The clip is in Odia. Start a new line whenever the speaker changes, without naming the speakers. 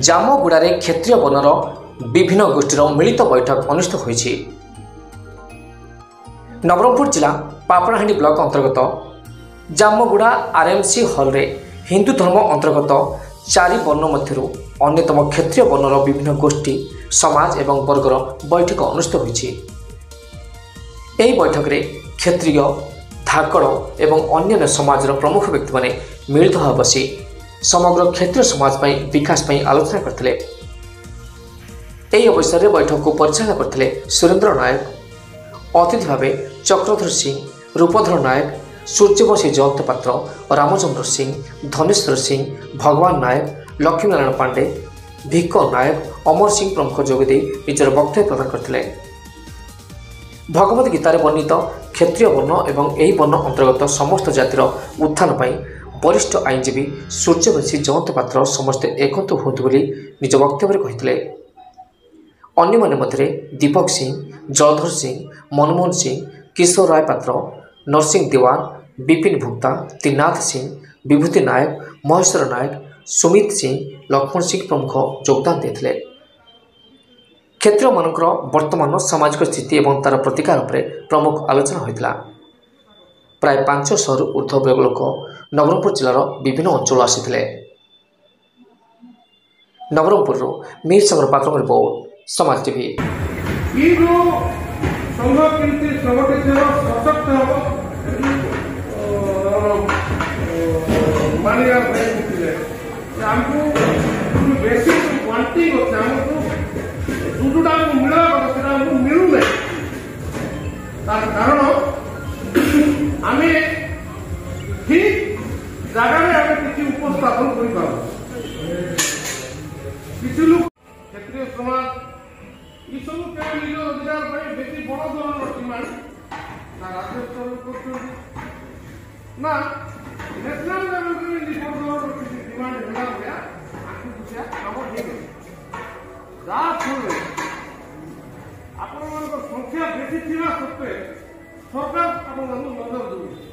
ଜାମଗୁଡ଼ାରେ କ୍ଷତ୍ରିୟ ବର୍ଣ୍ଣର ବିଭିନ୍ନ ଗୋଷ୍ଠୀର ମିଳିତ ବୈଠକ ଅନୁଷ୍ଠିତ ହୋଇଛି। ନବରଙ୍ଗପୁର ଜିଲ୍ଲା ପାପଡ଼ାହାଣ୍ଡି ବ୍ଲକ ଅନ୍ତର୍ଗତ ଜାମଗୁଡ଼ା ଆର୍ଏମ୍ସି ହଲ୍ରେ ହିନ୍ଦୁ ଧର୍ମ ଅନ୍ତର୍ଗତ 4 ବର୍ଣ୍ଣ ମଧ୍ୟରୁ ଅନ୍ୟତମ କ୍ଷତ୍ରିୟ ବର୍ଣ୍ଣର ବିଭିନ୍ନ ଗୋଷ୍ଠୀ ସମାଜ ଏବଂ ବର୍ଗର ବୈଠକ ଅନୁଷ୍ଠିତ ହୋଇଛି। ଏହି ବୈଠକରେ କ୍ଷତ୍ରିୟ ଧାକଡ଼ ଏବଂ ଅନ୍ୟାନ୍ୟ ସମାଜର ପ୍ରମୁଖ ବ୍ୟକ୍ତିମାନେ ମିଳିତ ଭାବେ ବସି ସମଗ୍ର କ୍ଷତ୍ରିୟ ସମାଜ ପାଇଁ ବିକାଶ ପାଇଁ ଆଲୋଚନା କରିଥିଲେ। ଏହି ଅବସରରେ ବୈଠକକୁ ପରିଚାଳନା କରିଥିଲେ ସୁରେନ୍ଦ୍ର ନାୟକ, ଅତିଥି ଭାବେ ଚକ୍ରଧର ସିଂ, ରୂପଧର ନାୟକ, ସୂର୍ଯ୍ୟବଂଶୀ ଜୟନ୍ତ ପାତ୍ର, ରାମଚନ୍ଦ୍ର ସିଂ, ଧନେଶ୍ୱର ସିଂ, ଭଗବାନ ନାୟକ, ଲକ୍ଷ୍ମୀନାରାୟଣ ପାଣ୍ଡେ, ଭିକ ନାୟକ, ଅମର ସିଂ ପ୍ରମୁଖ ଯୋଗଦେଇ ନିଜର ବକ୍ତବ୍ୟ ପ୍ରଦାନ କରିଥିଲେ। ଭଗବତ ଗୀତାରେ ବର୍ଣ୍ଣିତ କ୍ଷତ୍ରିୟ ବର୍ଣ୍ଣ ଏବଂ ଏହି ବର୍ଣ୍ଣ ଅନ୍ତର୍ଗତ ସମସ୍ତ ଜାତିର ଉତ୍ଥାନ ପାଇଁ ବରିଷ୍ଠ ଆଇନଜୀବୀ ସୂର୍ଯ୍ୟବଂଶୀ ଜୟନ୍ତ ପାତ୍ର ସମସ୍ତେ ଏକତ୍ର ହୁଅନ୍ତୁ ବୋଲି ନିଜ ବକ୍ତବ୍ୟରେ କହିଥିଲେ। ଅନ୍ୟମାନେ ମଧ୍ୟରେ ଦୀପକ ସିଂ, ଜଳଧର ସିଂ, ମନମୋହନ ସିଂ, କିଶୋର ରାୟ ପାତ୍ର, ନରସିଂହ ଦିୱାନ, ବିପିନ ଭୁକ୍ତା, ତ୍ରିନାଥ ସିଂ, ବିଭୂତି ନାୟକ, ମହେଶ୍ୱର ନାୟକ, ସୁମିତ ସିଂ, ଲକ୍ଷ୍ମଣ ସିଂ ପ୍ରମୁଖ ଯୋଗଦାନ ଦେଇଥିଲେ। କ୍ଷତ୍ରିୟମାନଙ୍କର ବର୍ତ୍ତମାନ ସାମାଜିକ ସ୍ଥିତି ଏବଂ ତାର ପ୍ରତିକାର ଉପରେ ପ୍ରମୁଖ ଆଲୋଚନା ହୋଇଥିଲା। ପ୍ରାୟ 500ରୁ ଉର୍ଦ୍ଧ୍ୱ ଲୋକ ନବରଙ୍ଗପୁର ଜିଲ୍ଲାର ବିଭିନ୍ନ ଅଞ୍ଚଳ ଆସିଥିଲେ। ନବରଙ୍ଗପୁରରୁ ମୀର ସାଗର ପାତ୍ରଙ୍କ ରିପୋର୍ଟ, ସମାଜ ଟିଭି।
कारण आम ठीक जगह किसी उपस्थापन कर क्षेत्रीय समाज ये सब निज रोजगार बेस बड़ धरण डिमांड राज्य स्तर ना नेशनल लेवल डिमांड आपण संख्या बेसी थिबा सत्वे सरकार आपण नजर देउछि।